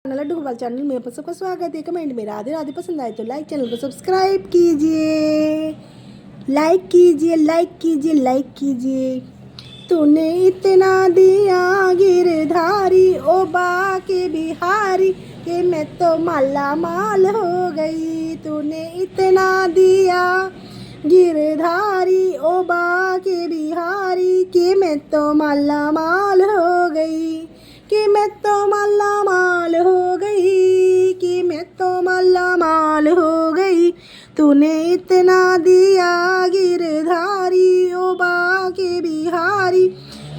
Laddu Gopal channel में आप सबका स्वागत है। कमेंट में राधे राधे पसंद आए तो लाइक, चैनल को सब्सक्राइब कीजिए, लाइक कीजिए, लाइक कीजिए, लाइक कीजिए। तूने इतना दिया गिरधारी ओ बाके बिहारी कि मैं तो माला माल हो गई। तूने इतना दिया गिरधारी ओ बाके बिहारी कि मैं तो माला माल हो गई, कि मैं तो माला माल हो गई, कि मैं तो माला माल हो गई। तूने इतना दिया गिरधारी ओ बाके बिहारी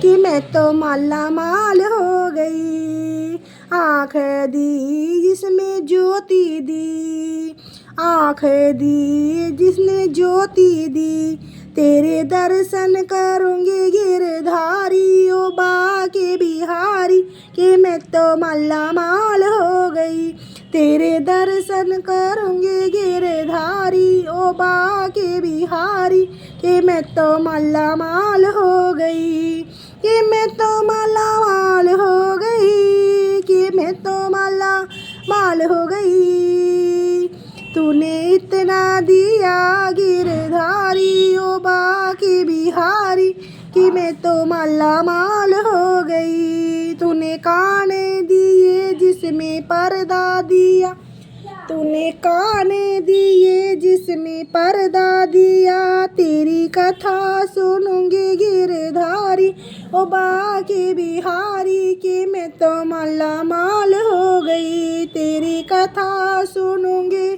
कि मैं तो माला माल हो गई। आँख दी जिसमें ज्योति दी, आँख दी जिसने ज्योति दी, तेरे दर्शन करूँगी गिरधारी ओ बाके बिहारी कि मैं तो माला माल हो गई। तेरे दर्शन करूँगी गिरधारी ओ बाके बिहारी कि मैं तो माला माल हो गई, कि मैं तो माला माल हो गई, कि मैं तो माला माल हो गई। तूने इतना दिया गिरधारी ओ बाके बिहारी कि मैं तो माला माल हो गई। तूने कान दिए जिसमें पर्दा दिया, तूने कान दिए जिसमें पर्दा दिया, तेरी कथा सुनूंगी गिरधारी ओ बाके बिहारी कि मैं तो माला माल हो गई। तेरी कथा सुनूंगी,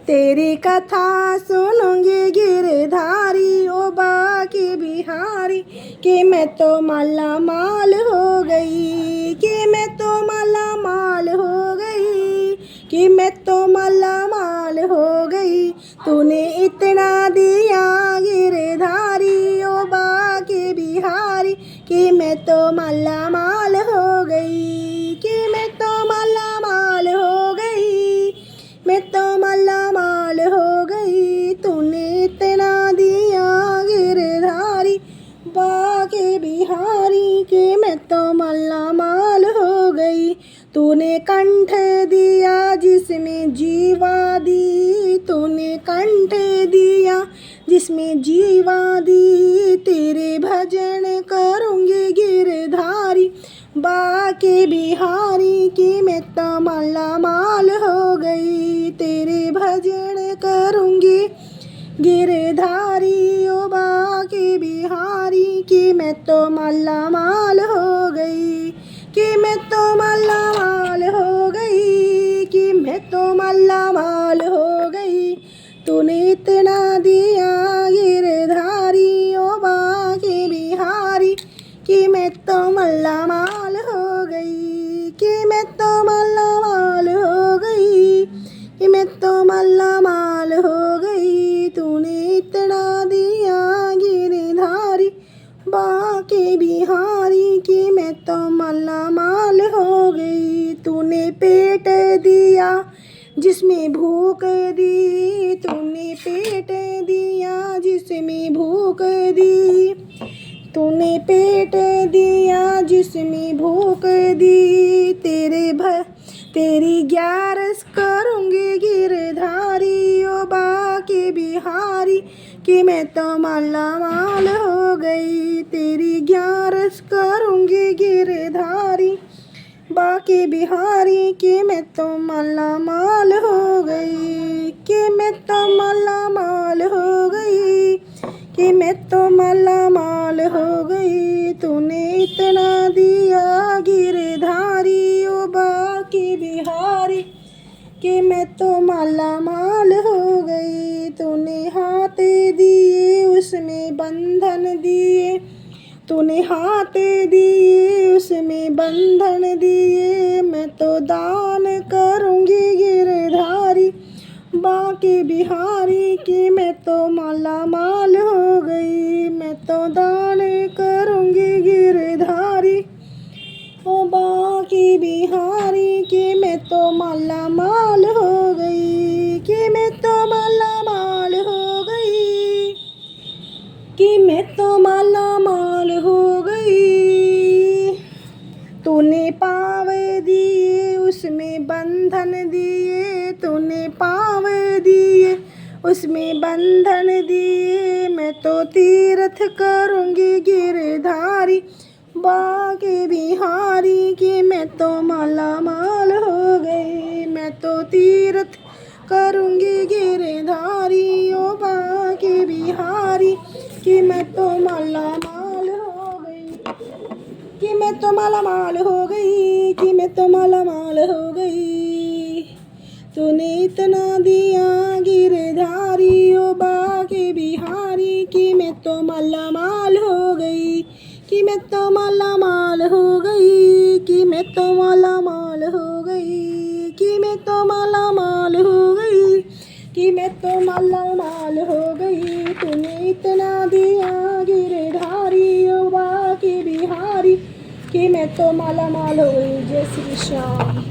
तेरी कथा सुनूंगी गिरधारी ओ बाके बिहारी कि मैं तो माला माल हो गई, कि मैं तो माला माल हो गई, कि मैं तो माला माल हो गई। तूने इतना दिया गिरधारी ओ बाके बिहारी कि मैं तो माला माल हो गई, कि मैं तो माला माल हो गई, मैं तो माला माल हो गई। तूने इतना दिया गिरधारी बाके बिहारी कि मैं तो माला माल हो गई। तूने कंठ दिया जिसमें जीवा दी, तूने कंठ दिया जिसमें जीवा दी, तेरे भजन करूँगी गिरधारी बाके बिहारी कि मैं तो माला माल हो गई। तेरे भजन करूँगी गिरधारी ओ बाके बिहारी कि मैं तो माला माल हो गई, कि मैं तो माला माल हो गई, कि मैं तो माला माल हो गई। तूने इतना दिया गिरधारी ओ बाके बिहारी कि मैं तो माला माल हो गई, कि मैं तो माला माल हो गई, कि मैं तो माला माल हो गई। तूने इतना दिया गिरधारी बाके बिहारी कि मैं तो माला माल हो गई। तूने पेट दिया जिसमें भूख दी, तूने पेट दिया जिसमें भूख दी, तूने पेट दिया जिसमें भूख दी, तेरी ग्यारस करूँगी गिरधारी ओ बाके बिहारी कि मैं तो माला माल हो गई। तेरी ग्यारस करूँगी गिरधारी बाके बिहारी कि मैं तो माला माल हो गई, कि मैं तो माला माल हो गई, कि मैं तो माला माल हो गई। तूने इतना दिया गिरधारी ओ बाके बिहारी कि मैं तो माला माल हो गई। तूने हाथ दिए उसमें बंधन दिए, तूने हाथ दिए उसमें बंधन दिए, मैं तो दान करूँगी गिरधारी बाके बिहारी कि मैं तो माला माल हो गई। मैं तो दान करूँगी गिरधारी ओ बाके बिहारी कि मैं तो माला माल हो गई, कि मैं तो माला माल हो गई, कि मैं तो माला माल हो गई। तूने पाँव दिए बंधन दिए, तूने पाँव दिए उसमें बंधन दिए। मैं तो तीर्थ करूँगी गिरधारी बाके बिहारी की, मैं तो माला माल हो गई। मैं तो तीर्थ करूँगी गिरधारी ओ बाके बिहारी कि मैं तो माला माल हो गई, कि मैं तो माला माल हो गई, कि मैं तो माला माल हो गई। तूने इतना दिया गिरधारी ओ बाके बिहारी कि मैं तो माला माल हो गई, कि मैं तो माला माल हो गई, कि मैं तो माला माल हो गई, कि मैं तो माला माल हो गई, कि मैं तो माला माल हो गई। तूने इतना दिया गिरधारी ओ बाके बिहारी कि मैं तो माला माल हो गई। जय श्री श्याम।